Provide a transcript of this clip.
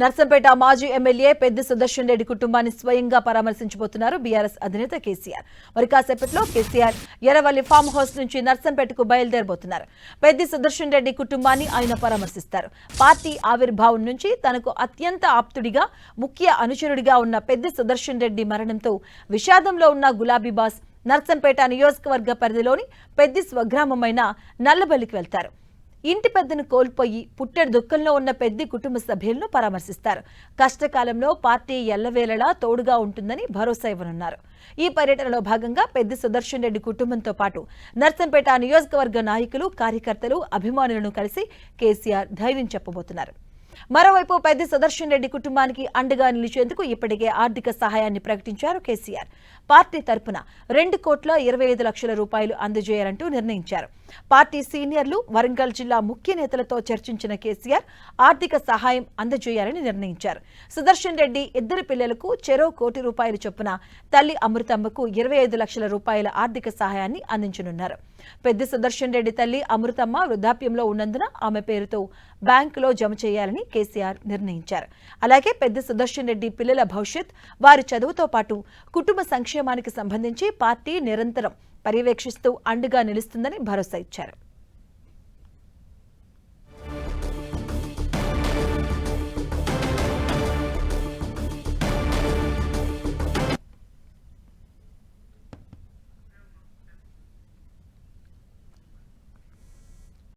నర్సంపేట మాజీ ఎమ్మెల్యే పెద్ది సుదర్శన్ రెడ్డి కుటుంబాన్ని స్వయంగా పరామర్శించబోతున్నారు బీఆర్ఎస్ అధినేత కేసీఆర్. మరి కాసేపట్లో కేసీఆర్ ఎర్రవల్లి ఫామ్ హౌస్ నుంచి నర్సంపేటకు బయలుదేరబోతున్నారు. పెద్ది సుదర్శన్ రెడ్డి కుటుంబాన్ని ఆయన పరామర్శిస్తారు. పార్టీ ఆవిర్భావం నుంచి తనకు అత్యంత ఆప్తుడిగా, ముఖ్య అనుచరుడిగా ఉన్న పెద్ది సుదర్శన్ రెడ్డి మరణంతో విషాదంలో ఉన్న గులాబీ బాస్ నర్సంపేట నియోజకవర్గ పరిధిలోని పెద్ది స్వగ్రామమైన నల్లబల్లికి వెళ్తారు. ఇంటి పెద్దను కోల్పోయి పుట్టెడు దుఃఖంలో ఉన్న పెద్ది కుటుంబ సభ్యులను పరామర్శిస్తారు. కష్టకాలంలో పార్టీ ఎల్లవేళలా తోడుగా ఉంటుందని భరోసా ఇవ్వనున్నారు. ఈ పర్యటనలో భాగంగా పెద్ది సుదర్శన్ రెడ్డి కుటుంబంతో పాటు నర్సంపేట నియోజకవర్గ నాయకులు, కార్యకర్తలు, అభిమానులను కలిసి కేసీఆర్ ధైర్యం చెప్పబోతున్నారు. మరోవైపు పెద్ది సుదర్శన్ రెడ్డి కుటుంబానికి అండగా నిలిచేందుకు ఇప్పటికే ఆర్థిక సహాయాన్ని ప్రకటించారు కేసీఆర్. పార్టీ తరపున 2,25,00,000 రూపాయలు అందజేయాలంటూ నిర్ణయించారు. పార్టీ సీనియర్లు, వరంగల్ జిల్లా ముఖ్య నేతలతో చర్చించిన కేసీఆర్ ఆర్థిక సహాయం అందజేయాలని నిర్ణయించారు. సుదర్శన్ రెడ్డి ఇద్దరు పిల్లలకు చెరో ₹1 కోటి చొప్పున, తల్లి అమృతమ్మకు 25 లక్షల రూపాయల ఆర్థిక సహాయాన్ని అందించనున్నారు. పెద్ది సుదర్శన్ రెడ్డి తల్లి అమృతమ్మ వృద్ధాప్యంలో ఉన్నందున ఆమె పేరుతో బ్యాంకులో జమ చేయాలని కేసీఆర్ నిర్ణయించారు. అలాగే పెద్ది సుదర్శన్ రెడ్డి పిల్లల భవిష్యత్, వారి చదువుతో పాటు కుటుంబ సంక్షేమానికి సంబంధించి పార్టీ నిరంతరం పర్యవేక్షిస్తూ అండగా నిలుస్తుందని భరోసా ఇచ్చారు.